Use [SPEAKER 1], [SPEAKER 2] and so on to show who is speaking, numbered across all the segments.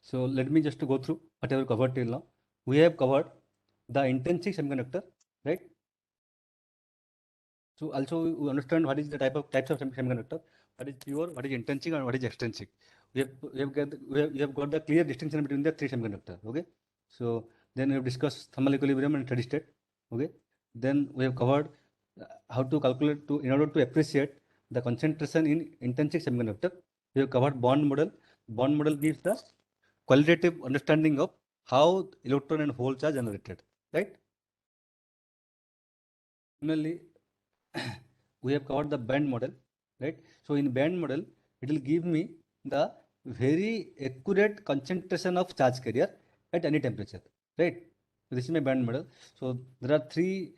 [SPEAKER 1] So let me just go through whatever covered till now. We have covered the intrinsic semiconductor, right? So also we understand what is the types of semiconductor, what is pure, what is intrinsic, and what is extrinsic. We have got the clear distinction between the three semiconductor. Okay. So then we have discussed thermal equilibrium and steady state. Okay. Then we have covered how to calculate in order to appreciate the concentration in intrinsic semiconductor. We have covered bond model. Bond model gives the qualitative understanding of how electron and holes are generated. Right. Similarly, we have covered the band model, right? So in band model, it will give me the very accurate concentration of charge carrier at any temperature, right? So this is my band model. So there are three,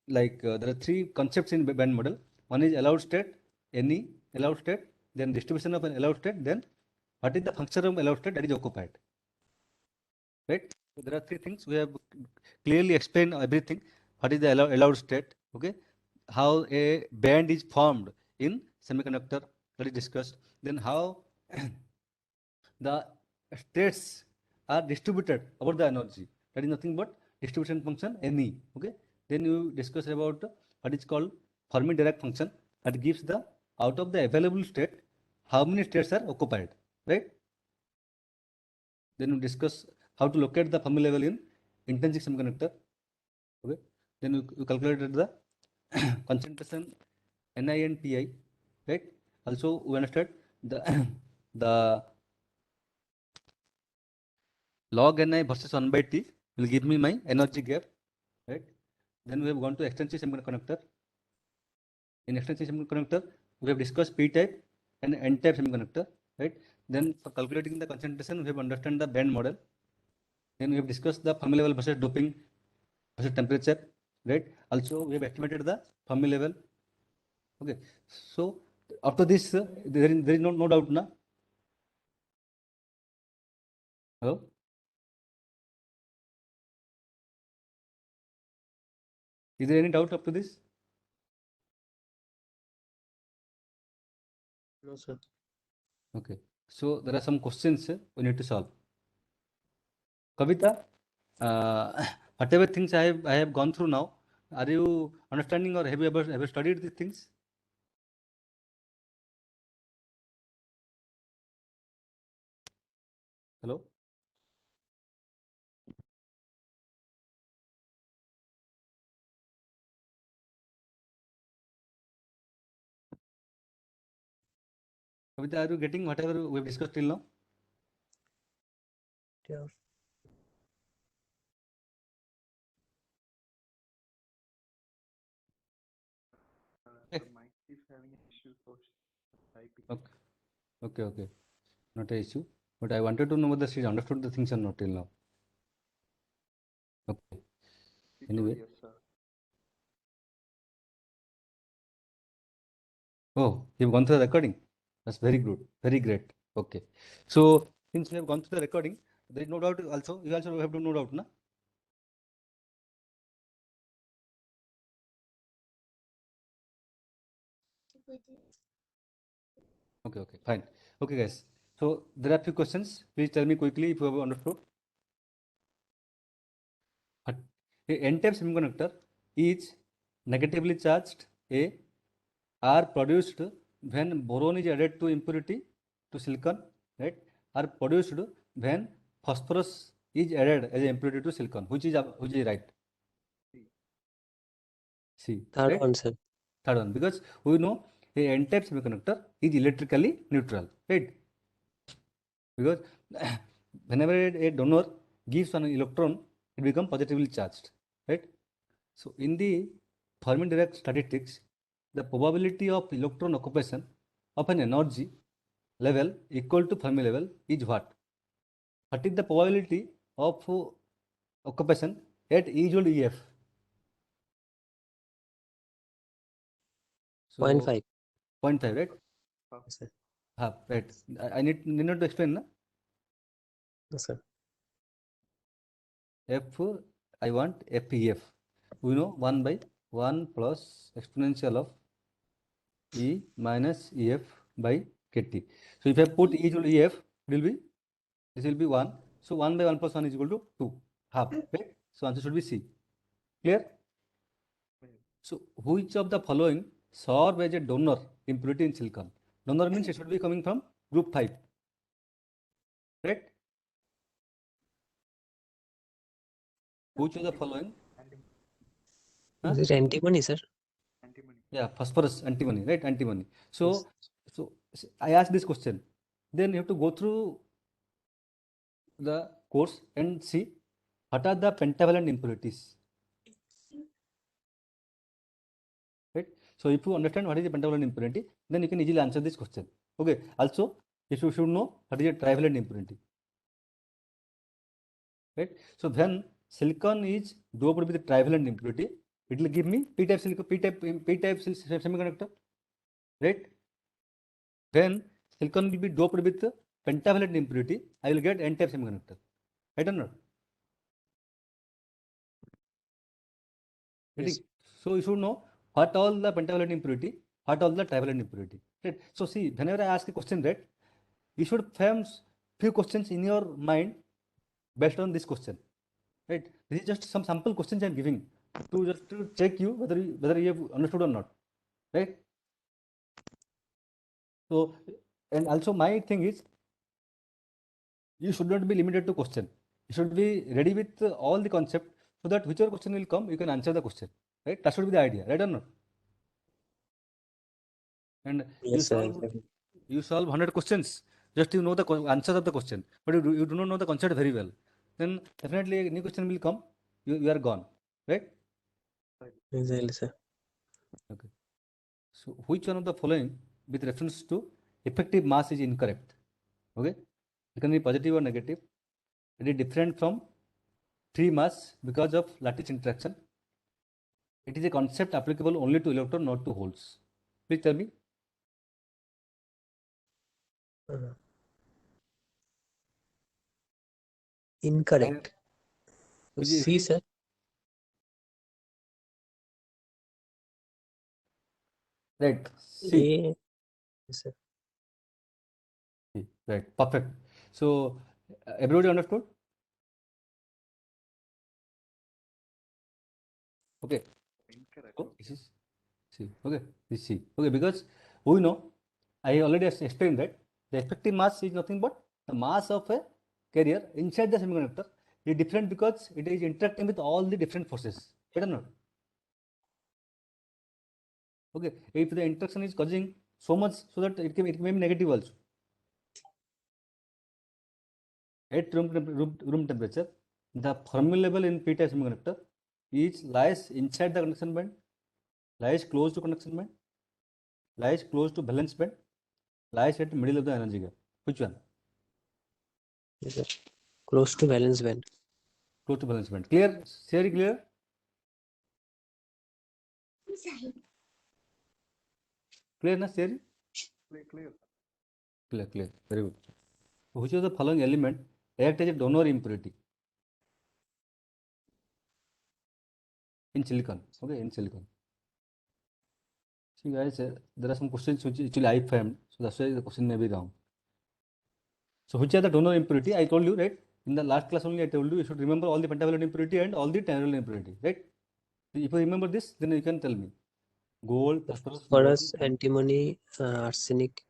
[SPEAKER 1] there are three concepts in band model. One is allowed state, any allowed state, then distribution of an allowed state, then what is the function of allowed state that is occupied, right? So there are three things. We have clearly explained everything. What is the allowed state? Okay, how a band is formed in semiconductor, that is discussed. Then how the states are distributed about the energy. That is nothing but distribution function Ne. Okay. Then you discuss about what is called Fermi-Dirac function that gives the out of the available state how many states are occupied, right? Then we discuss how to locate the Fermi level in intrinsic semiconductor. Okay. Then you calculated the concentration Ni and Ti, right? Also we understood the the log Ni versus 1 by T will give me my energy gap, right? Then we have gone to extrinsic semiconductor. In extrinsic semiconductor, we have discussed P type and N type semiconductor, right? Then for calculating the concentration, we have understand the band model. Then we have discussed the Fermi level versus doping versus temperature, right? Also we have estimated the Fermi level. Okay. So after this, there is no doubt, na? Hello. Is there any doubt up to this?
[SPEAKER 2] No, sir.
[SPEAKER 1] Okay. So there are some questions we need to solve. Kavita, whatever things I have gone through now, are you understanding or have you ever studied these things? Hello? Kavita, are you getting whatever we have discussed till now?
[SPEAKER 2] Yeah.
[SPEAKER 1] The
[SPEAKER 3] mic is having an issue, so typing.
[SPEAKER 1] Okay. Okay. Not an issue. But I wanted to know whether she understood the things or not till now. Okay. Anyway.
[SPEAKER 3] Yes, sir.
[SPEAKER 1] Oh, you've gone through the recording. That's very good. Very great. Okay. So since you have gone through the recording, there is no doubt also. You also have no doubt, na? Okay, fine. Okay, guys. So there are few questions. Please tell me quickly if you have understood. A N-type semiconductor is negatively charged. Are produced when boron is added to impurity to silicon, right? Are produced when phosphorus is added as an impurity to silicon. Which is right? C.
[SPEAKER 2] Third
[SPEAKER 1] Right?
[SPEAKER 2] one, sir.
[SPEAKER 1] Third one, because we know a N-type semiconductor is electrically neutral, right? Because whenever a donor gives an electron, it becomes positively charged, right? So in the Fermi-Dirac statistics, the probability of electron occupation of an energy level equal to Fermi level is what? What is the probability of occupation at E equal to EF? So
[SPEAKER 2] 0.5.
[SPEAKER 1] 0.5, right?
[SPEAKER 2] Yes, sir.
[SPEAKER 1] Right. I need not to explain, na?
[SPEAKER 2] Yes, sir.
[SPEAKER 1] I want FEF. We know 1 by 1 plus exponential of E minus EF by KT. So if I put E equal to EF, it will be This will be 1. So 1 by 1 plus 1 is equal to 2, half, right? So answer should be C. Clear? So which of the following serve as a donor impurity in silicon? Donor means it should be coming from group 5, right? Which of the following? Huh?
[SPEAKER 2] Is it antimony, sir?
[SPEAKER 3] Antimony.
[SPEAKER 1] Yeah, phosphorus, antimony, right? Antimony.
[SPEAKER 2] Yes.
[SPEAKER 1] So I asked this question. Then you have to go through the course and see what are the pentavalent impurities, right? So if you understand what is the pentavalent impurity, then you can easily answer this question. Okay. Also, if you should know what is a trivalent impurity, right? So when silicon is doped with trivalent impurity, it will give me p-type silicon, p-type semiconductor, right? When silicon will be doped with pentavalent impurity, I will get n-type semiconductor, right or not?
[SPEAKER 2] Yes.
[SPEAKER 1] So you should know what all the pentavalent impurity, what all the trivalent impurity, right? So see, whenever I ask a question, right, you should frame few questions in your mind based on this question, right? This is just some sample questions I am giving to just to check you whether you have understood or not, right? So, and also my thing is, you should not be limited to question. You should be ready with all the concept so that whichever question will come, you can answer the question, right? That should be the idea, right or not? And
[SPEAKER 2] Yes, sir. Exactly.
[SPEAKER 1] you solve 100 questions, just you know the answer of the question, but you do not know the concept very well. Then definitely a new question will come, you are gone, right?
[SPEAKER 2] Exactly, sir.
[SPEAKER 1] Okay. So which one of the following with reference to effective mass is incorrect? Okay. It can be positive or negative. It is different from free mass because of lattice interaction. It is a concept applicable only to electron, not to holes. Please tell me.
[SPEAKER 2] Uh, Incorrect.
[SPEAKER 1] Which
[SPEAKER 2] C,
[SPEAKER 1] is
[SPEAKER 2] sir.
[SPEAKER 1] right.
[SPEAKER 2] A.
[SPEAKER 1] C.
[SPEAKER 2] Yes, sir.
[SPEAKER 1] C. Right. Perfect. So everybody understood? Okay.
[SPEAKER 3] Incorrect.
[SPEAKER 1] So this is C. Okay. This is C. Okay. Because we know, I already explained that the effective mass is nothing but the mass of a carrier inside the semiconductor is different because it is interacting with all the different forces. Right or not? Okay. If the interaction is causing so much so that it may be negative also. At room temperature, the Fermi level in p-type semiconductor is lies inside the conduction band, lies close to conduction band, lies close to valence band, lies at the middle of the energy gap. Which one?
[SPEAKER 2] Yes, sir. Close to valence band.
[SPEAKER 1] Close to valence band. Clear? Theory clear? Clear na theory?
[SPEAKER 3] Clear.
[SPEAKER 1] Clear. Very good. Which of the following element act as a donor impurity in silicon? Okay, in silicon. See guys, there are some questions which actually I found, so that's why the question may be wrong. So which are the donor impurity? I told you, right? In the last class only I told you should remember all the pentavalent impurity and all the trivalent impurity, right? If you remember this, then you can tell me. Gold, phosphorus, boron,
[SPEAKER 2] Phosphorus, antimony, arsenic.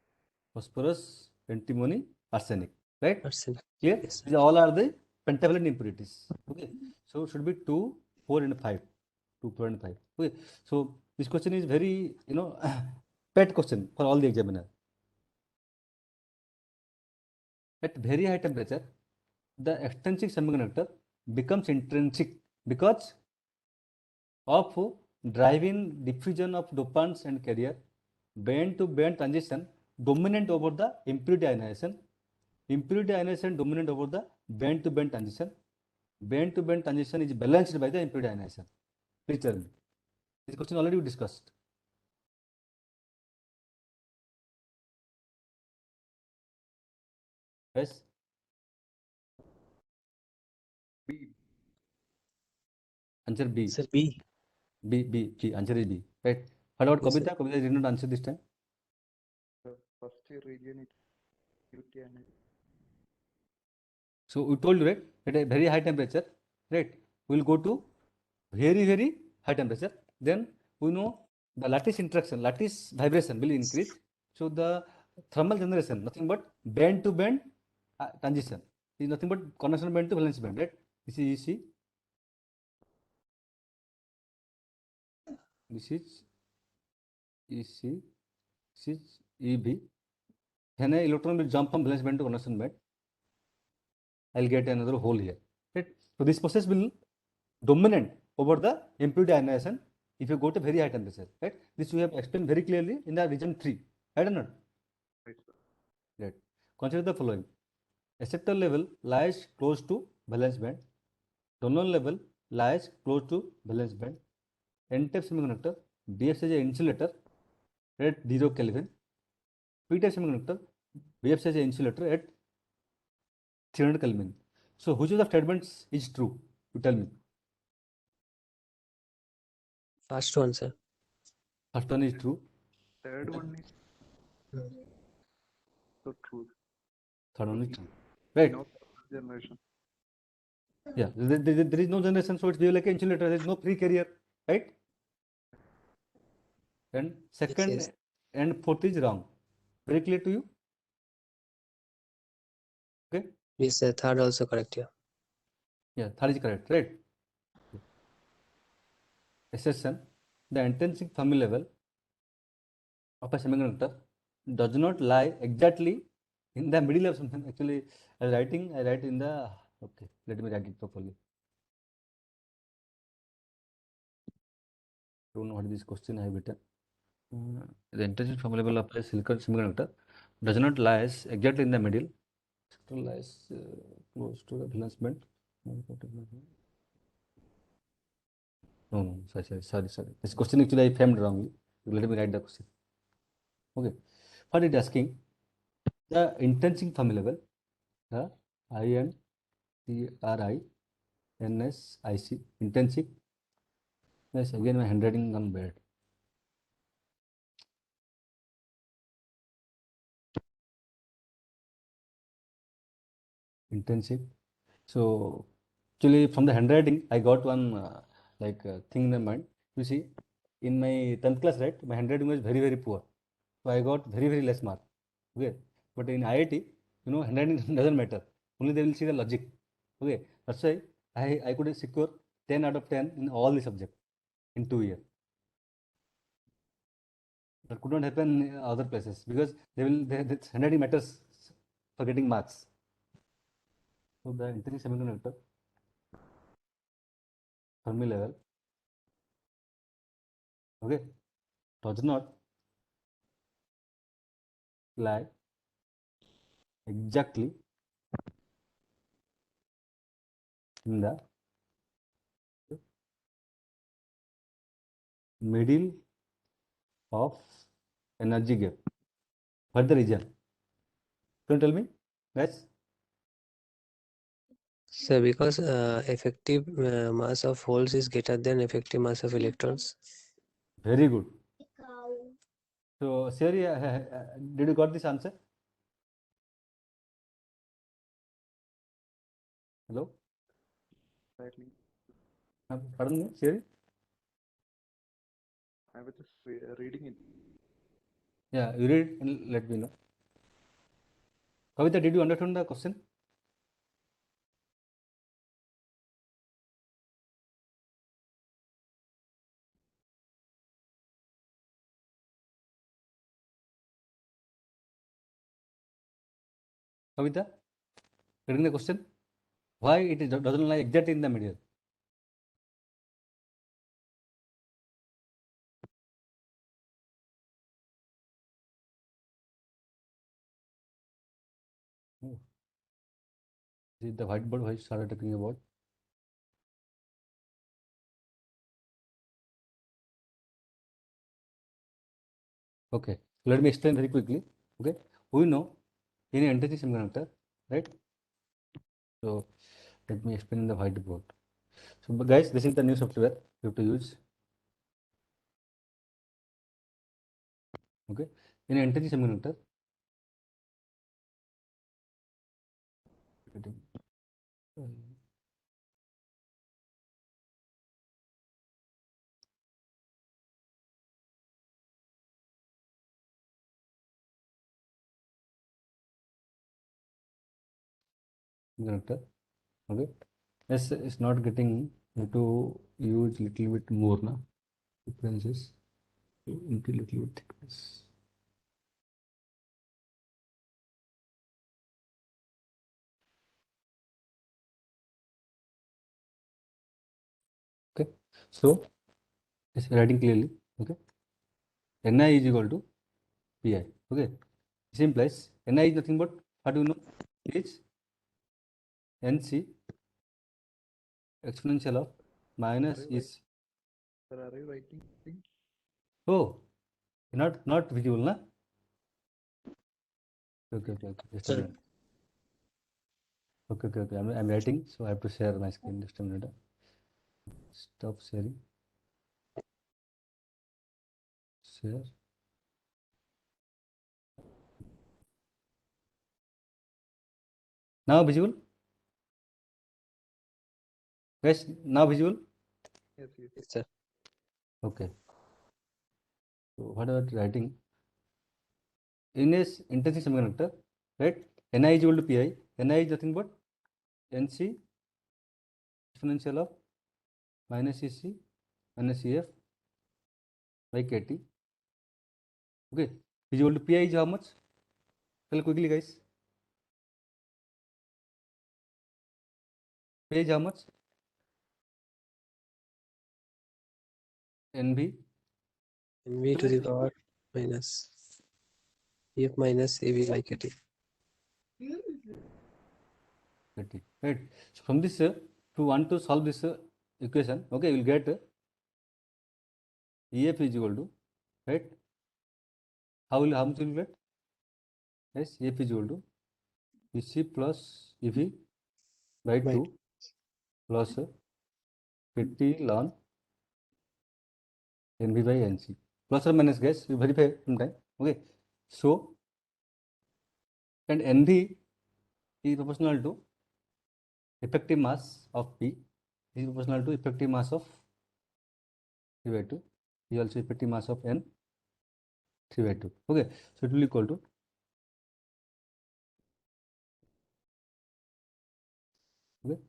[SPEAKER 1] phosphorus, antimony, arsenic, right?
[SPEAKER 2] Arsenic.
[SPEAKER 1] Clear?
[SPEAKER 2] Yes.
[SPEAKER 1] These all are the pentavalent impurities. Okay. So should be 2, 4 and 5. 2, 4 and 5. Okay. So this question is very, pet question for all the examiner. At very high temperature, the extrinsic semiconductor becomes intrinsic because of driving diffusion of dopants and carrier, band to band transition dominant over the impurity ionization, impurity ionization dominant over the band to band transition, band to band transition is balanced by the impurity ionization. Please tell me. This question already we discussed. Yes.
[SPEAKER 3] B.
[SPEAKER 1] Answer B.
[SPEAKER 2] Sir, B.
[SPEAKER 1] B. Answer is B. Right. What about
[SPEAKER 2] Yes, sir.
[SPEAKER 1] Kavita? Kavita did not answer this time.
[SPEAKER 3] The first region is purity and
[SPEAKER 1] So we told you, right, at a very high temperature, right, we will go to very, very high temperature. Then we know the lattice interaction, lattice vibration will increase. So the thermal generation, nothing but band to band transition is nothing but conduction band to valence band, right? This is EC, this is EC, this is EB. Then an electron will jump from valence band to conduction band. I'll get another hole here, right? So this process will dominant over the impurity ionization if you go to very high temperature, right? This we have explained very clearly in the region 3, right or not?
[SPEAKER 3] Right, sir.
[SPEAKER 1] Right. Consider the following. Acceptor level lies close to valence band. Donor level lies close to valence band. N-type semiconductor behaves as an insulator at 0 Kelvin. P-type semiconductor behaves as an insulator at 300 Kelvin. So which of the statements is true? You tell me.
[SPEAKER 2] First one, sir.
[SPEAKER 1] First one is true.
[SPEAKER 3] Third one is so true.
[SPEAKER 1] Third one is true. Right.
[SPEAKER 3] No generation.
[SPEAKER 1] Yeah, there is no generation, so it's behave like an insulator. There is no free carrier, right? And second
[SPEAKER 2] yes.
[SPEAKER 1] and fourth is wrong. Very clear to you? Okay.
[SPEAKER 2] Yes, sir. Third also correct, yeah.
[SPEAKER 1] Yeah, third is correct, right? Assertion: the intrinsic Fermi level of a semiconductor does not lie exactly in the middle of something. Actually, I write in the. Okay, let me write it properly. Don't know what this question I have written. The intrinsic Fermi level of a silicon semiconductor does not lie exactly in the middle. It lies close to the valence band. No, sorry. This question actually I framed wrongly. Let me write the question. Okay. What it asking? The intrinsic Fermi level, the INTRINSIC, intrinsic. Yes, again my handwriting gone bad. Intrinsic. So actually from the handwriting, I got one thing in my mind. You see, in my 10th class, right, my handwriting was very, very poor. So I got very, very less mark. Okay. But in IIT, handwriting doesn't matter. Only they will see the logic. Okay. That's why I could secure 10 out of 10 in all the subjects in 2 years. That could not happen in other places because handwriting matters for getting marks. So the intrinsic semiconductor Fermi level, okay, does not lie exactly in the middle of energy gap. What the reason? Can you tell me, guys?
[SPEAKER 2] So because effective mass of holes is greater than effective mass of electrons.
[SPEAKER 1] Very good. So, Siri, did you got this answer? Hello?
[SPEAKER 3] Exactly.
[SPEAKER 1] Pardon me, Siri?
[SPEAKER 3] I was just reading it.
[SPEAKER 1] Yeah, you read and let me know. Kavita, did you understand the question? Kavita, getting the question? Why it doesn't lie exactly in the middle? Oh, is it the whiteboard I started talking about? Okay, let me explain very quickly. Okay, we know in an intrinsic semiconductor, right? So let me explain in the whiteboard. So, but guys, this is the new software you have to use. Okay, in an intrinsic semiconductor, Semiconductor. Okay. Yes, it's not getting. You have to use little bit more now. Differences into little bit thickness. Okay. So it's writing clearly. Okay. Ni is equal to Pi. Okay. This implies Ni is nothing but what do you know? Is Nc exponential of minus
[SPEAKER 3] Are you
[SPEAKER 1] is.
[SPEAKER 3] Sir, are you writing thing?
[SPEAKER 1] Oh, not visible, na? Okay. Just a
[SPEAKER 2] Sir.
[SPEAKER 1] minute. Okay. I'm writing, so I have to share my screen. Just a minute. Stop sharing. Share. Now visible? Guys, now visible?
[SPEAKER 3] Yes.
[SPEAKER 2] Yes, sir.
[SPEAKER 1] Okay. So what about writing? In a intrinsic semiconductor, right? Ni is equal to Pi. Ni is nothing but Nc exponential of minus Ec minus Ef by Kt. Okay. Is equal to Pi is how much? Tell quickly, guys. Pi is how much? Nv.
[SPEAKER 2] Nv to the power minus F minus Av by Kt.
[SPEAKER 1] Kt. Right. So from this, if you want to solve this equation, okay, you will get Ef is equal to, right? How much will you get? Yes, Ef is equal to Ec plus Ev by
[SPEAKER 2] By
[SPEAKER 1] 2 plus Kt ln Nv by Nc. Plus or minus, guys, you verify sometime. Okay. So, and Nv is proportional to effective mass of P is proportional to effective mass of 3 by 2 is also effective mass of N 3 by 2. Okay. So, it will equal to okay.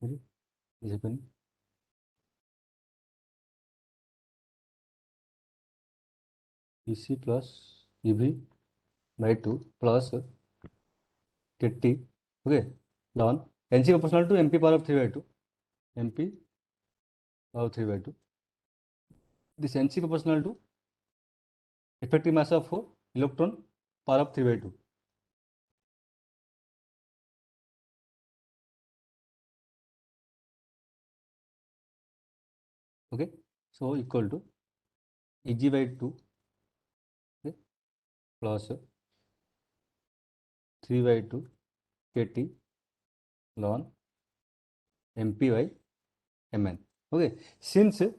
[SPEAKER 1] Okay. Is happening. Ec plus Ev by 2 plus Kt. Okay. Ln Nc proportional to Mp power of 3 by 2. Mp power of 3 by 2. This Nc proportional to effective mass of electron power of 3 by 2. Okay. So, equal to Eg by 2, okay, plus 3 by 2 Kt ln Mp by Mn. Okay. Since the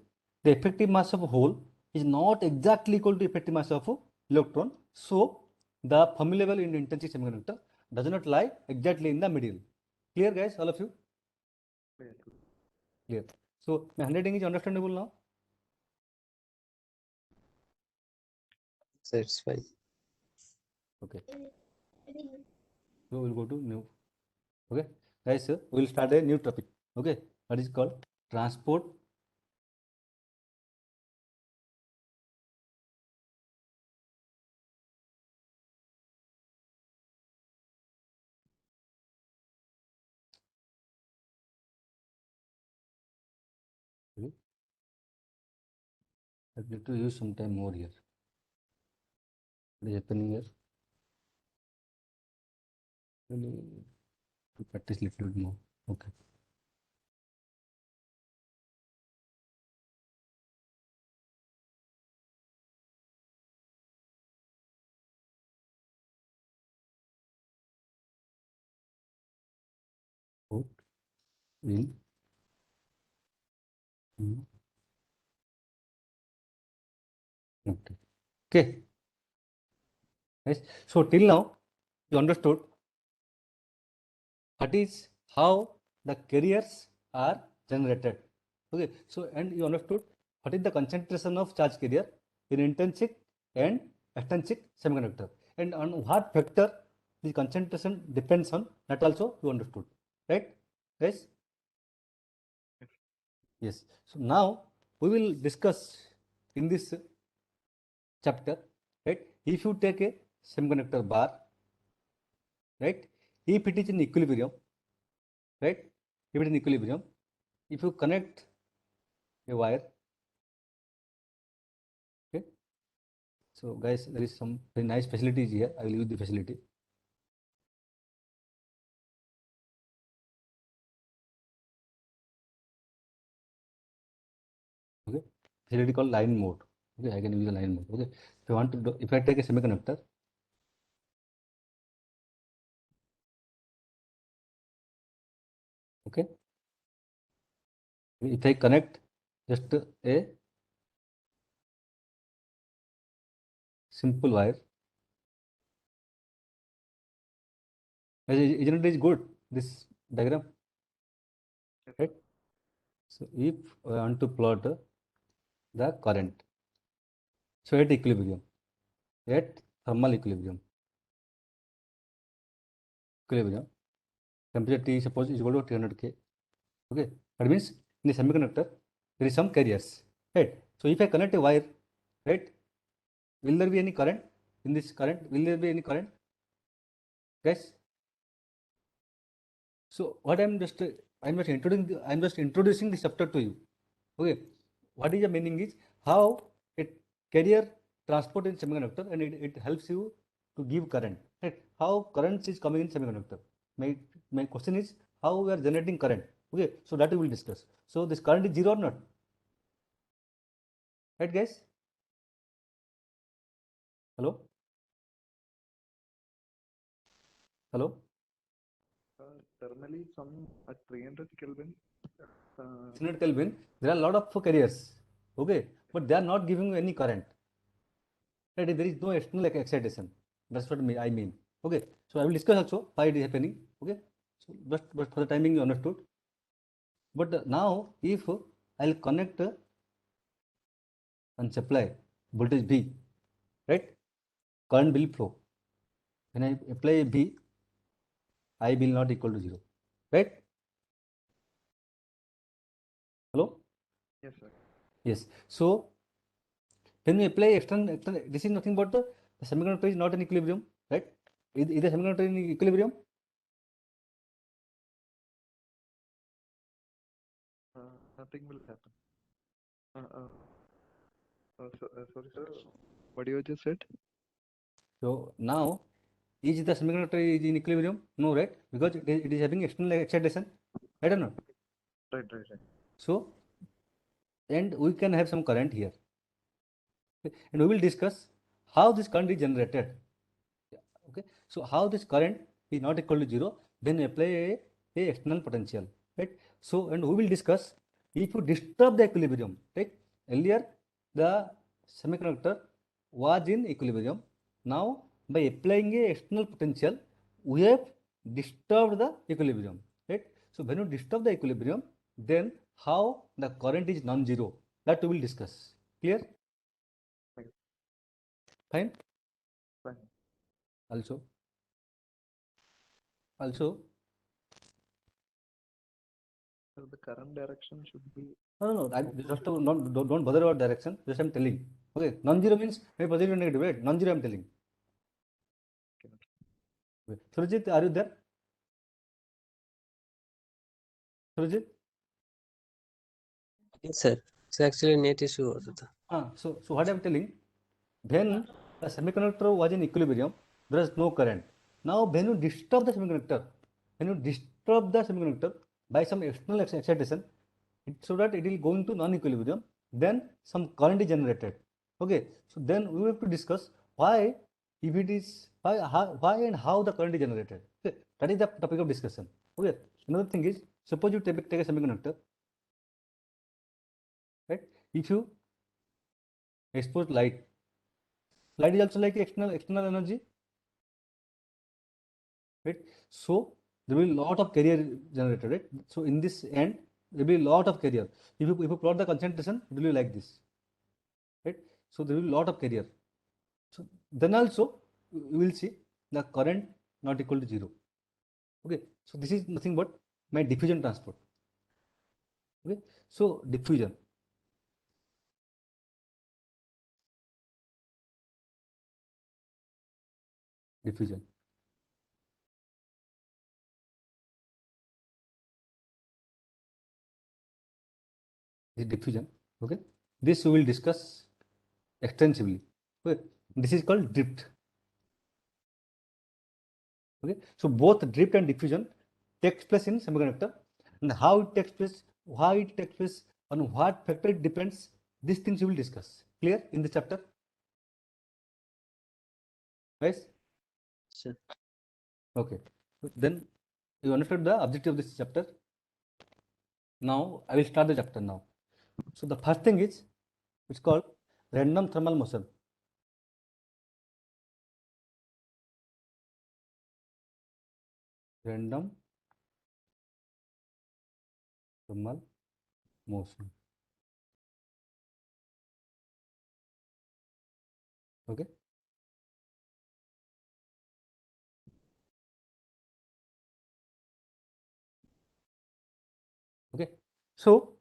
[SPEAKER 1] effective mass of a hole is not exactly equal to effective mass of a electron, so the Fermi level in intrinsic semiconductor does not lie exactly in the middle. Clear, guys, all of you? Clear. So my handwriting is understandable now.
[SPEAKER 2] So it's fine.
[SPEAKER 1] Okay. So we'll go to new. Okay, guys, we'll start a new topic. Okay, what is called transport. Okay. I need to use some time more here. What is happening here? To practice little bit more. Okay. Put in. Okay. Okay. Yes. So till now you understood what is how the carriers are generated. Okay, so and you understood what is the concentration of charge carrier in intrinsic and extrinsic semiconductor, and on what factor the concentration depends on, that also you understood, right? Yes. Yes. So now we will discuss in this chapter, right? If you take a semiconductor bar, right? If it is in equilibrium, right? If it is in equilibrium, if you connect a wire, okay? So guys, there is some very nice facilities here. I will use the facility. Okay, facility called line mode. Okay, I can use a line mode. Okay, if I want to do, if I take a semiconductor, okay, if I connect just a simple wire, isn't it good, this diagram, right? So if I want to plot the current, so at equilibrium, at thermal equilibrium, temperature T suppose is equal to 300 K. Okay, that means in the semiconductor there is some carriers, right? So if I connect a wire, right, will there be any current in this current? Will there be any current, guys? So what I'm just introducing this chapter to you. Okay, what is the meaning is how a carrier transport in semiconductor, and it helps you to give current. Right? How current is coming in semiconductor. My question is how we are generating current. Okay, so that we will discuss. So this current is zero or not? Right, guys? Hello? Hello?
[SPEAKER 3] Thermally, some at 300 Kelvin.
[SPEAKER 1] 300 Kelvin, there are a lot of carriers. Okay, but they are not giving you any current. Right? There is no external excitation. That's what I mean. Okay, so I will discuss also why it is happening. Okay, so but for the timing you understood. But now if I'll connect and supply voltage V, right? Current will flow. When I apply V, I will not equal to 0, right? Hello?
[SPEAKER 3] Yes, sir.
[SPEAKER 1] Yes. So when we apply external, this is nothing but the semiconductor is not in equilibrium, right? Is the semiconductor in equilibrium?
[SPEAKER 3] Nothing will happen. Sorry, sir. What you just said?
[SPEAKER 1] So now, is the semiconductor is in equilibrium? No, right? Because it is having external excitation. I don't know.
[SPEAKER 3] Right.
[SPEAKER 1] So, and we can have some current here. And we will discuss how this current is generated. Okay. So, how this current is not equal to 0, then apply a external potential. Right. So, and we will discuss if you disturb the equilibrium. Right. Earlier, the semiconductor was in equilibrium. Now, by applying a external potential, we have disturbed the equilibrium. Right. So, when you disturb the equilibrium, then how the current is non-zero, that we will discuss. Clear?
[SPEAKER 3] Okay.
[SPEAKER 1] Fine.
[SPEAKER 3] Fine.
[SPEAKER 1] Also,
[SPEAKER 3] So the current direction should be.
[SPEAKER 1] no, I just don't bother about direction. Just I'm telling. Okay, non-zero means maybe positive and negative, right? Non-zero I'm telling.
[SPEAKER 3] Okay.
[SPEAKER 1] Okay. Surajit, are you there? Surajit?
[SPEAKER 2] Yes, sir. So actually net issue होता था.
[SPEAKER 1] So what I'm telling, when the semiconductor was in equilibrium, there is no current. Now when you disturb the semiconductor by some external excitation, so that it will go into non-equilibrium, then some current is generated. Okay, so then we have to discuss why, if it is why and how the current is generated. Okay, that is the topic of discussion. Okay, another thing is, suppose you take a semiconductor, right? If you expose light is also like external energy. right? So there will be a lot of carrier generated, right? So in this end, there will be a lot of carrier. If you plot the concentration, it will be like this, right? So there will be a lot of carrier. So then also you will see the current not equal to 0. Okay, so this is nothing but my diffusion transport. Okay, so diffusion. Diffusion. This diffusion. Okay, this we will discuss extensively. Okay, this is called drift. Okay, so both drift and diffusion takes place in semiconductor, and how it takes place, why it takes place, on what factor it depends. These things we will discuss. Clear in this chapter, guys?
[SPEAKER 2] Sure.
[SPEAKER 1] Okay, then you understood the objective of this chapter. Now I will start the chapter now. So the first thing is, it's called random thermal motion. Random thermal motion. Okay. Okay. So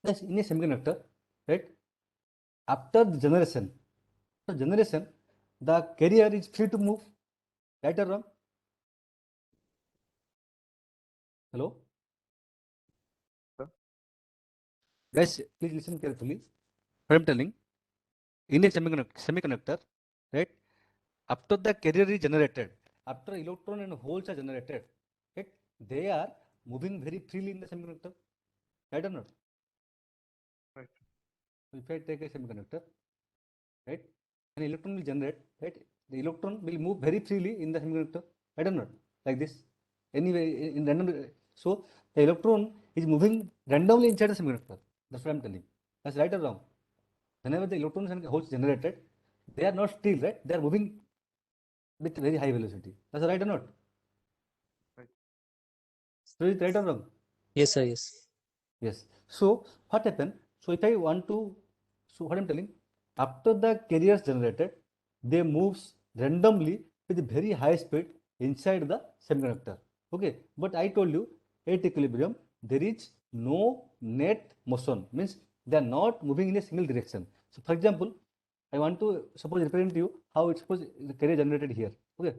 [SPEAKER 1] yes, in a semiconductor, right? After the generation, the carrier is free to move, right or wrong? Hello,
[SPEAKER 3] Sir?
[SPEAKER 1] guys, please listen carefully. What I'm telling, in a semiconductor, right? After the carrier is generated, after electron and holes are generated, right? They are moving very freely in the semiconductor, right or not?
[SPEAKER 3] Right.
[SPEAKER 1] If I take a semiconductor, right, an electron will generate, right? The electron will move very freely in the semiconductor, right or not? Like this. Anyway, in random, so the electron is moving randomly inside the semiconductor. That's what I'm telling. That's right or wrong? Whenever the electrons and holes generated, they are not still, right? They are moving with very high velocity. That's right or not?
[SPEAKER 3] Right.
[SPEAKER 1] So is it right or wrong?
[SPEAKER 2] Yes, sir. Yes.
[SPEAKER 1] Yes. So what happened? So if I want to, so what I'm telling, after the carriers generated, they moves randomly with very high speed inside the semiconductor. Okay. But I told you at equilibrium there is no net motion. Means they are not moving in a single direction. So for example, I want to suppose represent you how it's suppose the carrier generated here. Okay.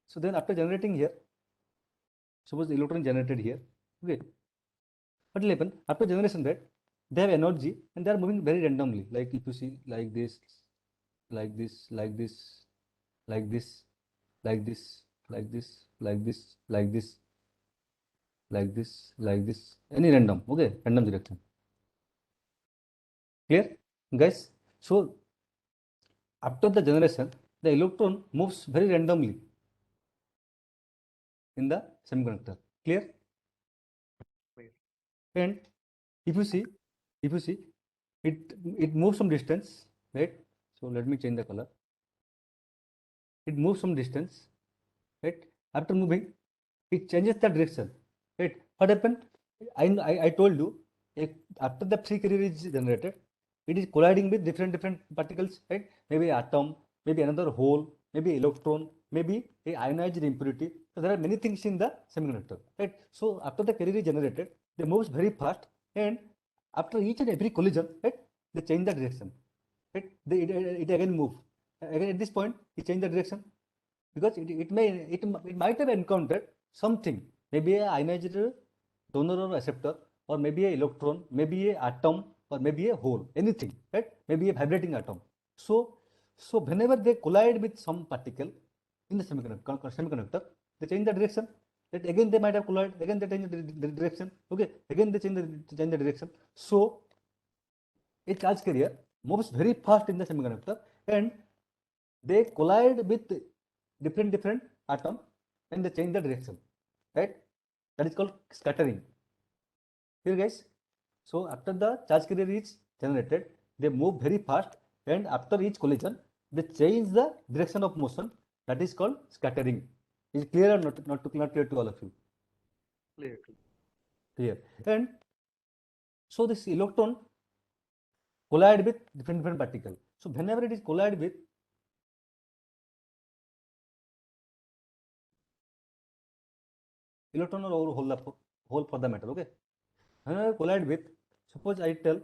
[SPEAKER 1] So then after generating here, suppose the electron generated here. Okay. What will happen after generation, that they have energy and they are moving very randomly. Like if you see like this, like this, like this, like this, like this, like this, like this, like this, like this, like this, any random, okay, random direction. Clear, guys? So after the generation, the electron moves very randomly in the semiconductor. Clear?
[SPEAKER 3] Clear.
[SPEAKER 1] And if you see, if you see, it moves some distance, right? So let me change the color. It moves some distance, right? After moving, it changes the direction, right? What happened? I told you, after the free carrier is generated, it is colliding with different particles, right? Maybe atom, maybe another hole, maybe electron, maybe a ionized impurity. So there are many things in the semiconductor, right? So after the carrier is generated, they moves very fast, and after each and every collision, right, they change the direction, right? It again move. Again at this point, it change the direction, because it might have encountered something, maybe a ionized donor or acceptor, or maybe a electron, maybe a atom, or maybe a hole, anything, right? Maybe a vibrating atom. So whenever they collide with some particle in the semiconductor, they change the direction. That again they might have collided, again they change the direction. Okay, again they change the direction. So a charge carrier moves very fast in the semiconductor, and they collide with different atom, and they change the direction, right? That is called scattering. Here, guys. So after the charge carrier is generated, they move very fast, and after each collision, they change the direction of motion. That is called scattering. Is it clear or not clear to all of you?
[SPEAKER 3] Clear.
[SPEAKER 1] Clear. And so this electron collide with different particle. So whenever it is collide with electron or whole for the matter, okay? Whenever collide with, suppose I tell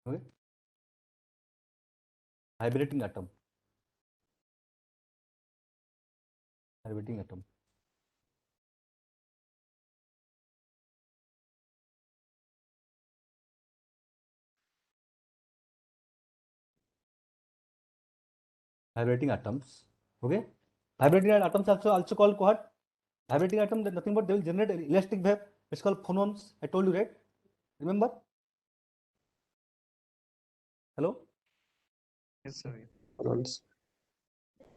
[SPEAKER 1] okay, vibrating atom. Vibrating atom. Vibrating atoms. Okay. Vibrating atoms also called what? Vibrating atom, nothing but they will generate an elastic wave. It's called phonons. I told you, right? Remember? Hello?
[SPEAKER 3] Yes, sir.
[SPEAKER 2] Phonons.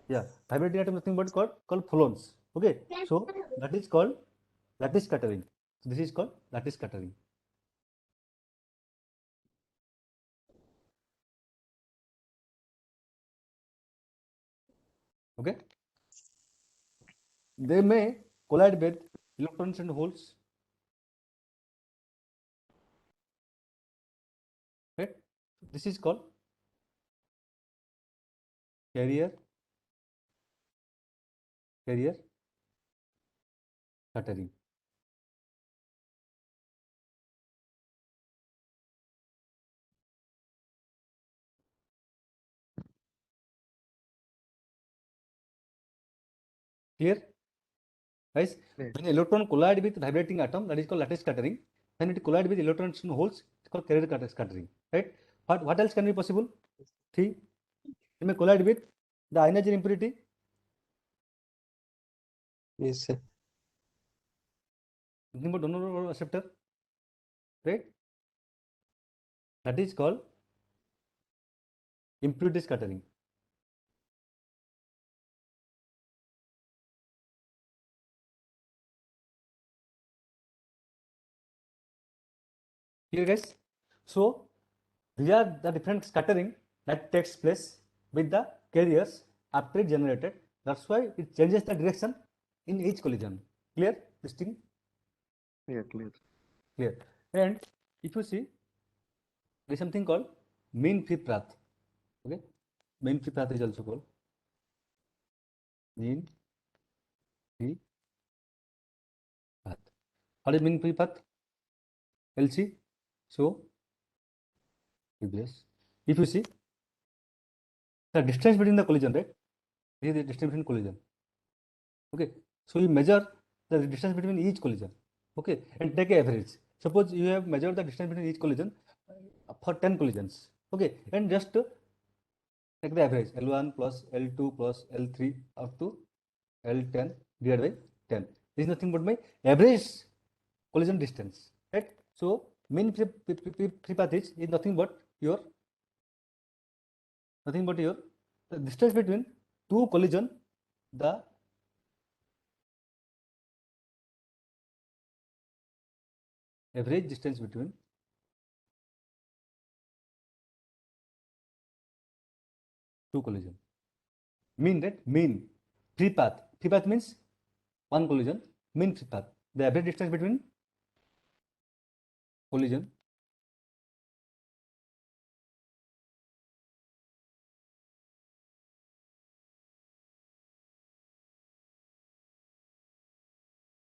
[SPEAKER 1] Yeah. Vibrating atom nothing but called phonons. Okay. So that is called lattice scattering. So this is called lattice scattering. Okay. They may collide with electrons and holes. Right? This is called carrier scattering. Clear? Guys,
[SPEAKER 3] Clear.
[SPEAKER 1] when electron collide with vibrating atom, that is called lattice scattering. When it collide with electrons and holes, it's called carrier scattering. Right? What else can be possible? See, it may collide with the ionizing impurity.
[SPEAKER 2] Yes, sir.
[SPEAKER 1] Nothing but donor or acceptor. Right? That is called impurity scattering. Clear, guys? So these are the different scattering that takes place with the carriers after it generated. That's why it changes the direction in each collision. Clear? This thing?
[SPEAKER 3] Clear. Clear.
[SPEAKER 1] Clear. And if you see, there is something called mean free path. Okay, mean free path is also called mean free path. What is mean free path? LC. So, if you see the distance between the collision, right? This is the distance between collision. Okay, so you measure the distance between each collision. Okay, and take an average. Suppose you have measured the distance between each collision for 10 collisions. Okay, and just take the average L1 plus L2 plus L3 up to L10 divided by 10. This is nothing but my average collision distance, right? So mean free path is nothing but your the distance between two collision, the average distance between two collision. Mean, right? Mean free path. Free path means one collision. Mean free path. The average distance between collision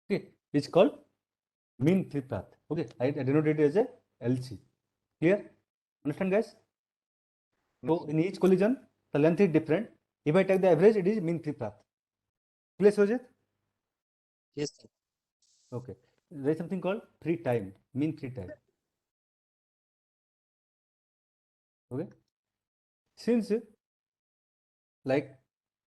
[SPEAKER 1] okay is called mean free path. Okay, I denote it as a LC. Clear? Understand, guys? So in each collision, the length is different. If I take the average, it is mean free path. Clear, Sojit?
[SPEAKER 2] Yes, sir.
[SPEAKER 1] Okay. There is something called free time, mean free time. Okay. Since like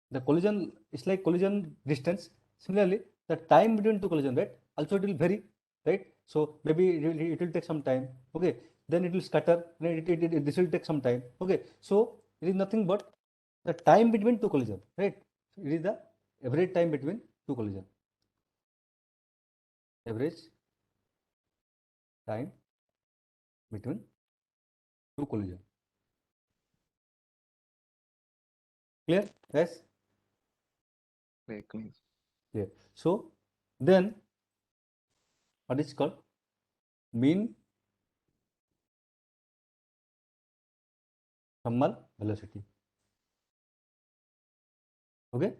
[SPEAKER 1] the collision is like collision distance, similarly the time between two collision, right? Also it will vary, right? So maybe it will take some time. Okay. Then it will scatter. Then this will take some time. Okay. So it is nothing but the time between two collision, right? It is the average time between two collision. Average time between two collision. Clear? Yes?
[SPEAKER 3] Clear.
[SPEAKER 1] Clear. So then what is called mean thermal velocity. Okay?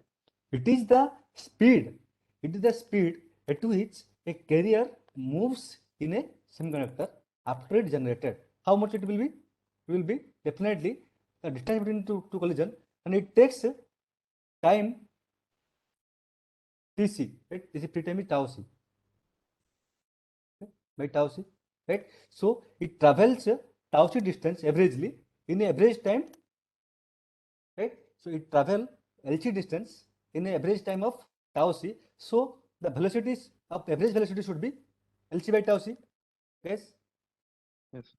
[SPEAKER 1] It is the speed. It is the speed at which a carrier moves in a semiconductor after it generated. How much it will be? It will be definitely the distance between two collision, and it takes time Tc, right? This free time is tau c, okay? By tau c, right? So it travels tau c distance averagely in a average time, right? So it travel LC distance in a average time of tau c. So the velocities of average velocity should be LC by tau c. Yes?
[SPEAKER 3] Yes.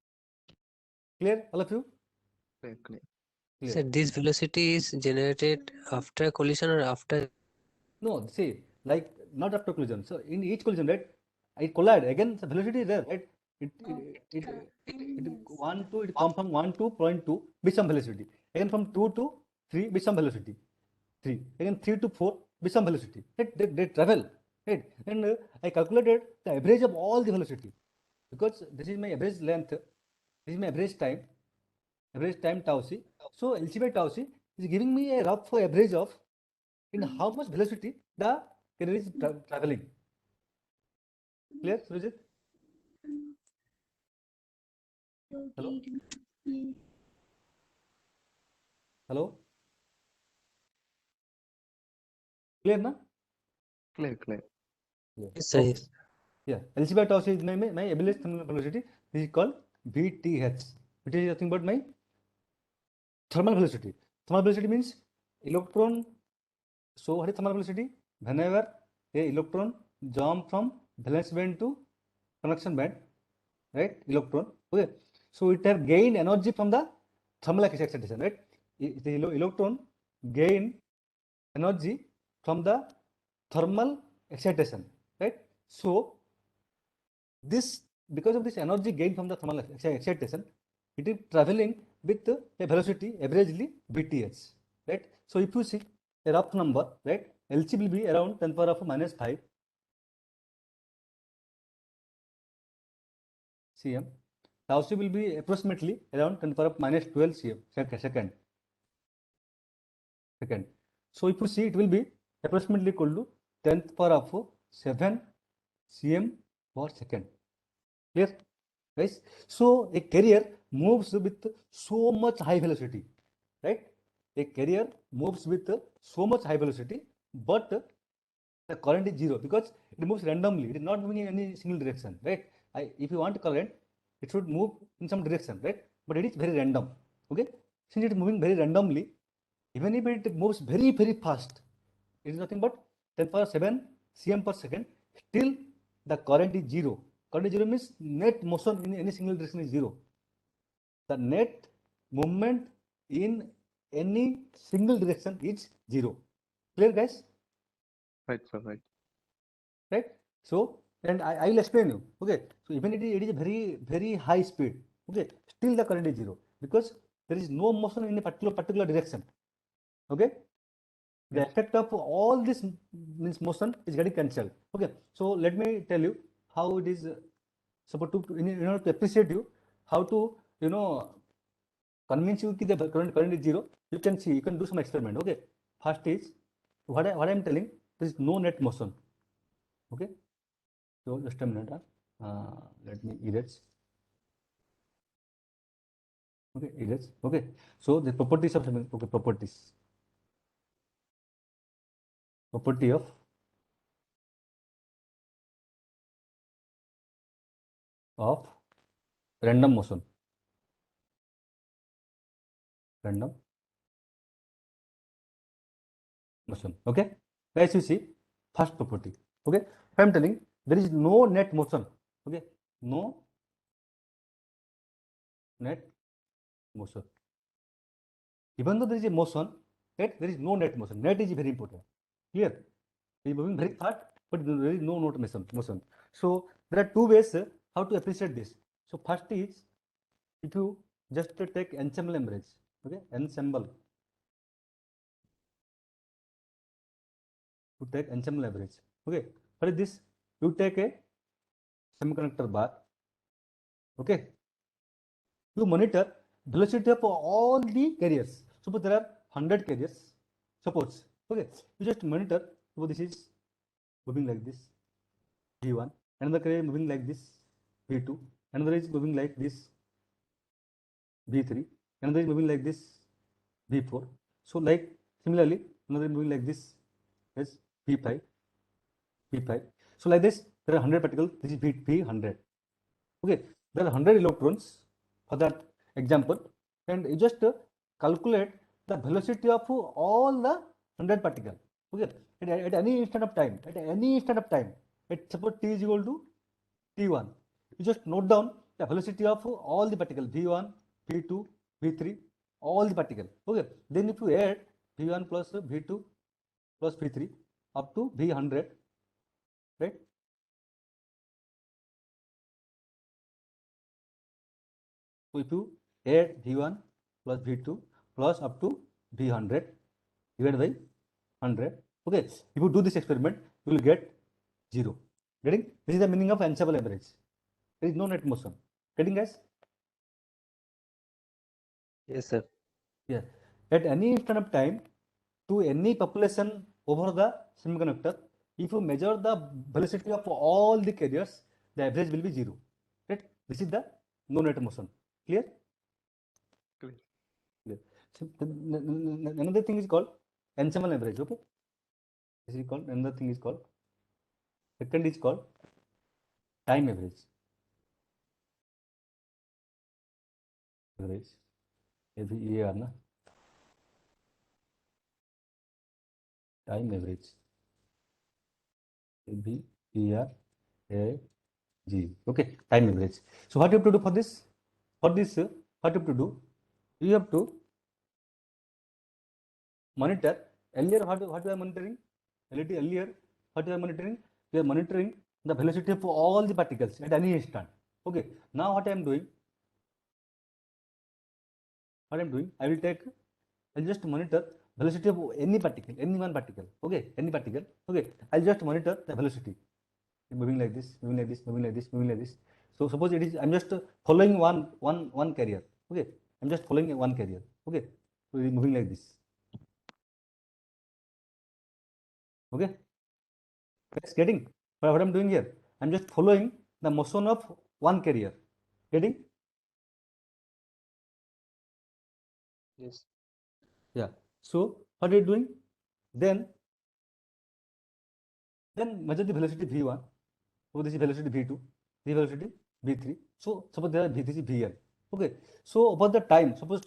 [SPEAKER 1] Clear, all of you?
[SPEAKER 3] Clear.
[SPEAKER 1] Clear.
[SPEAKER 2] So this velocity is generated after collision or after?
[SPEAKER 1] No, see, like not after collision. So in each collision, right, I collide again. The velocity is there, right? It it come from 1 to point 2 with some velocity. Again from 2 to 3 with some velocity. 3 again 3 to 4 with some velocity. Right? They travel, right? And I calculated the average of all the velocity because this is my average length. This is my average time tau c. So LC by tau c is giving me a rough average of in how much velocity the carrier is traveling. Clear, Sujit? Hello? Hello? Clear, na?
[SPEAKER 3] Clear.
[SPEAKER 1] Clear.
[SPEAKER 2] Yes, sir.
[SPEAKER 1] Okay.
[SPEAKER 2] Yes.
[SPEAKER 1] Yeah. LC by tau c is my average thermal velocity. This is called VTH. It is nothing but my thermal velocity. Thermal velocity means electron. So what is thermal velocity? Whenever a electron jump from valence band to conduction band, right? Electron. Okay. So it have gained energy from the thermal excitation, right? The electron gain energy from the thermal excitation, right? So this because of this energy gained from the thermal excitation, it is traveling with a velocity averagely VTH, right? So if you see a rough number, right, LC will be around 10 power of minus 5 cm. Tau c will be approximately around 10 power of minus 12 cm second. So if you see, it will be approximately equal to 10th power of 7 cm per second. Clear, guys? So a carrier moves with so much high velocity, right? A carrier moves with so much high velocity, but the current is zero because it moves randomly. It is not moving in any single direction, right? If you want current, it should move in some direction, right? But it is very random. Okay, since it is moving very randomly, even if it moves very, very fast, it is nothing but 10 power 7 cm per second. Still, the current is zero. Current is zero means net motion in any single direction is zero. The net movement in any single direction is zero. Clear, guys?
[SPEAKER 3] Right, sir. Right.
[SPEAKER 1] Right? So, and I will explain you. Okay. So even it is a very, very high speed. Okay. Still the current is zero because there is no motion in a particular direction. Okay. The
[SPEAKER 3] Yes.
[SPEAKER 1] effect of all this means motion is getting cancelled. Okay. So let me tell you how it is supposed to in order to appreciate you how to convince you that the current is zero. You can see, you can do some experiment. Okay. First is what I am telling, there is no net motion. Okay. So just a minute. Let me erase. Okay, erase. Okay. So the properties of properties. Property of random motion. Random motion. Okay. Guys, you see first property. Okay. I am telling there is no net motion. Okay. No net motion. Even though there is a motion, right, there is no net motion. Net is very important. Clear? It is moving very fast, but there is no net motion. So there are two ways how to appreciate this. So first is if you just take ensemble average, okay, ensemble You take ensemble average. Okay. What is this? You take a semiconductor bar. Okay. You monitor velocity of all the carriers. Suppose there are 100 carriers. Suppose. Okay. You just monitor. So this is moving like this, V1. Another carrier moving like this, V2. Another is moving like this, V3. Another is moving like this, V4. So like similarly, another is moving like this, is V5, V5. So like this, there are 100 particles. This is V100. Okay, there are 100 electrons for that example, and you just calculate the velocity of all the 100 particles. Okay, at any instant of time, at suppose t is equal to t1, you just note down the velocity of all the particles v1, v2, v3, all the particles. Okay, then if you add v1 plus v2 plus v3 up to v100, right? So if you add v1 plus v2 plus up to v100 divided by 100, okay, if you do this experiment, you will get 0. Getting? This is the meaning of ensemble average. There is no net motion. Getting, guys?
[SPEAKER 2] Yes, sir.
[SPEAKER 1] Yeah. At any instant of time, to any population over the semiconductor, if you measure the velocity of all the carriers, the average will be 0. Right? This is the no net motion. Clear?
[SPEAKER 3] Clear.
[SPEAKER 1] Clear. So another thing is called ensemble average. Okay. This is called, another thing is called, second is called time average. Average. AVER, na? Time average. AVER. Okay, time average. So what you have to do for this? For this, what you have to do? You have to monitor. Earlier, what you are monitoring? Earlier, what you are monitoring? You are monitoring the velocity of all the particles at any instant. Okay. Now what I am doing? I will take. I'll just monitor velocity of any particle, any one particle. Okay, any particle. Okay. I'll just monitor the velocity. Moving like this, moving like this, moving like this, moving like this. So suppose it is, I'm just following one carrier. Okay, I'm just following one carrier. Okay, so it is moving like this. Okay, that's getting what I'm doing here. I'm just following the motion of one carrier. Getting?
[SPEAKER 2] Yes.
[SPEAKER 1] Yeah. So what are you doing? Then measure the velocity v1. So this is velocity v2, this is velocity v3. So suppose there are this is vn. Okay. So over the time, suppose